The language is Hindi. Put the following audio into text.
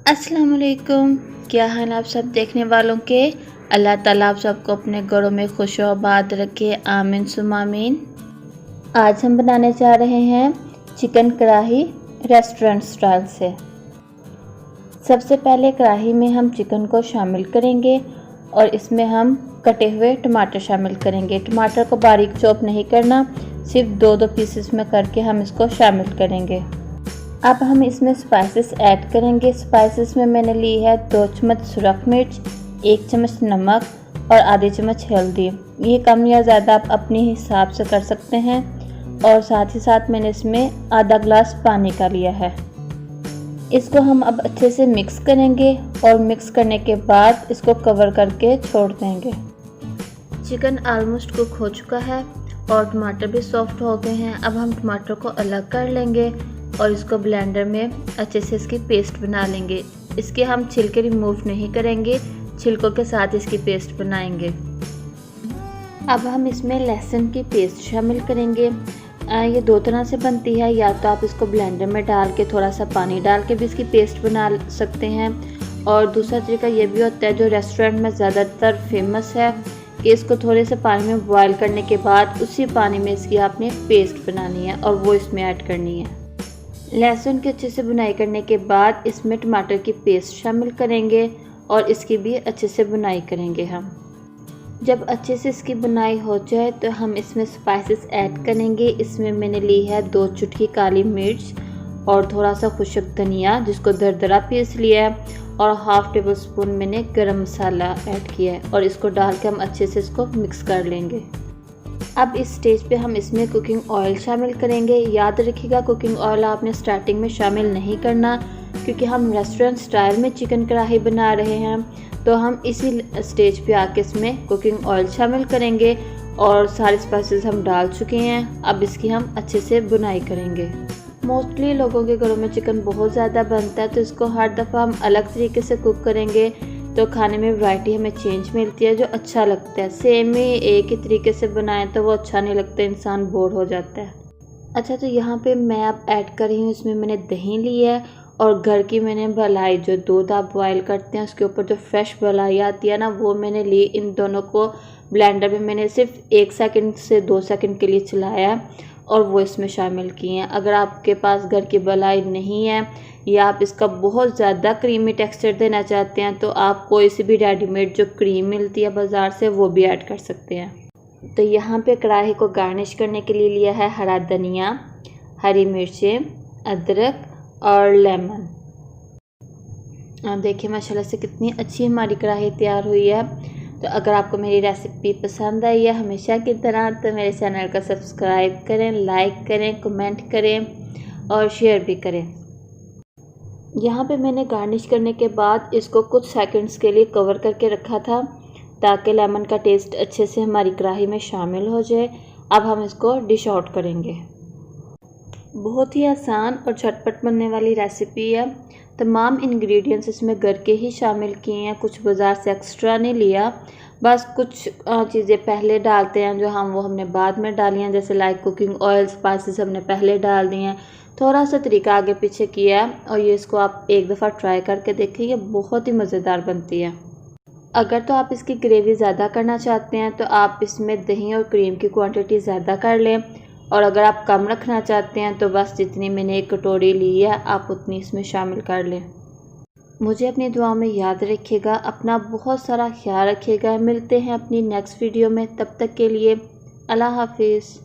अस्सलाम वालेकुम। क्या हाल आप सब देखने वालों के। अल्लाह ताला आप सबको अपने घरों में खुश आबाद रखे, आमीन सुम्मा आमीन। आज हम बनाने जा रहे हैं चिकन कढ़ाई रेस्टोरेंट स्टाइल से। सबसे पहले कढ़ाई में हम चिकन को शामिल करेंगे और इसमें हम कटे हुए टमाटर शामिल करेंगे। टमाटर को बारीक चॉप नहीं करना, सिर्फ दो दो पीसेस में करके हम इसको शामिल करेंगे। अब हम इसमें स्पाइसेस ऐड करेंगे। स्पाइसेस में मैंने ली है 2 चम्मच सुरख मिर्च, 1 चम्मच नमक और आधे चम्मच हल्दी। ये कम या ज़्यादा आप अपने हिसाब से कर सकते हैं। और साथ ही साथ मैंने इसमें आधा ग्लास पानी का लिया है। इसको हम अब अच्छे से मिक्स करेंगे और मिक्स करने के बाद इसको कवर करके छोड़ देंगे। चिकन ऑलमोस्ट कुक हो चुका है और टमाटर भी सॉफ्ट हो गए हैं। अब हम टमाटर को अलग कर लेंगे और इसको ब्लेंडर में अच्छे से इसकी पेस्ट बना लेंगे। इसके हम छिलके रिमूव नहीं करेंगे, छिलकों के साथ इसकी पेस्ट बनाएंगे। अब हम इसमें लहसुन की पेस्ट शामिल करेंगे। ये 2 तरह से बनती है, या तो आप इसको ब्लेंडर में डाल के थोड़ा सा पानी डाल के भी इसकी पेस्ट बना सकते हैं, और दूसरा तरीका ये भी होता है जो रेस्टोरेंट में ज़्यादातर फेमस है कि इसको थोड़े से पानी में बॉयल करने के बाद उसी पानी में इसकी आपने पेस्ट बनानी है और वो इसमें ऐड करनी है। लहसुन की अच्छे से बुनाई करने के बाद इसमें टमाटर की पेस्ट शामिल करेंगे और इसकी भी अच्छे से बुनाई करेंगे हम। जब अच्छे से इसकी बुनाई हो जाए तो हम इसमें स्पाइसेस ऐड करेंगे। इसमें मैंने ली है 2 चुटकी काली मिर्च और थोड़ा सा खुश्क धनिया जिसको दरदरा पीस लिया है, और हाफ टेबल स्पून मैंने गरम मसाला ऐड किया है, और इसको डाल के हम अच्छे से इसको मिक्स कर लेंगे। अब इस स्टेज पे हम इसमें कुकिंग ऑयल शामिल करेंगे। याद रखिएगा कुकिंग ऑयल आपने स्टार्टिंग में शामिल नहीं करना, क्योंकि हम रेस्टोरेंट स्टाइल में चिकन कढ़ाई बना रहे हैं, तो हम इसी स्टेज पे आके इसमें कुकिंग ऑयल शामिल करेंगे। और सारे स्पाइसेस हम डाल चुके हैं। अब इसकी हम अच्छे से बुनाई करेंगे। मोस्टली लोगों के घरों में चिकन बहुत ज़्यादा बनता है, तो इसको हर दफ़ा हम अलग तरीके से कुक करेंगे तो खाने में वैरायटी हमें चेंज मिलती है, जो अच्छा लगता है। सेम ही एक ही तरीके से बनाएं तो वो अच्छा नहीं लगता, इंसान बोर हो जाता है। अच्छा, तो यहाँ पे मैं अब ऐड कर रही हूँ, इसमें मैंने दही ली है और घर की मैंने मलाई, जो दूध आप बॉयल करते हैं उसके ऊपर जो फ्रेश मलाई आती है ना, वो मैंने ली। इन दोनों को ब्लेंडर में मैंने सिर्फ 1 सेकंड से 2 सेकंड के लिए चलाया और वो इसमें शामिल किए हैं। अगर आपके पास घर की मलाई नहीं है या आप इसका बहुत ज़्यादा क्रीमी टेक्सचर देना चाहते हैं, तो आप कोई सी भी रेडीमेड जो क्रीम मिलती है बाज़ार से वो भी ऐड कर सकते हैं। तो यहाँ पे कढ़ाई को गार्निश करने के लिए लिया है हरा धनिया, हरी मिर्चें, अदरक और लेमन। देखिए माशाल्लाह से कितनी अच्छी हमारी कढ़ाई तैयार हुई है। तो अगर आपको मेरी रेसिपी पसंद आई है हमेशा की तरह, तो मेरे चैनल को सब्सक्राइब करें, लाइक करें, कमेंट करें और शेयर भी करें। यहाँ पे मैंने गार्निश करने के बाद इसको कुछ सेकंड्स के लिए कवर करके रखा था, ताकि लेमन का टेस्ट अच्छे से हमारी कढ़ाई में शामिल हो जाए। अब हम इसको डिश आउट करेंगे। बहुत ही आसान और झटपट बनने वाली रेसिपी है। तमाम इंग्रेडिएंट्स इसमें घर के ही शामिल किए हैं, कुछ बाज़ार से एक्स्ट्रा नहीं लिया। बस कुछ चीज़ें पहले डालते हैं जो वो हमने बाद में डाली हैं, जैसे लाइक कुकिंग ऑयल, स्पाइसेस हमने पहले डाल दिए हैं। थोड़ा सा तरीका आगे पीछे किया है, और ये इसको आप एक दफ़ा ट्राई करके देखिए, ये बहुत ही मज़ेदार बनती है। अगर तो आप इसकी ग्रेवी ज़्यादा करना चाहते हैं तो आप इसमें दही और क्रीम की क्वांटिटी ज़्यादा कर लें, और अगर आप कम रखना चाहते हैं तो बस जितनी मैंने 1 कटोरी ली है आप उतनी इसमें शामिल कर लें। मुझे अपनी दुआ में याद रखिएगा, अपना बहुत सारा ख्याल रखिएगा। मिलते हैं अपनी नेक्स्ट वीडियो में, तब तक के लिए अल्लाह हाफिज़।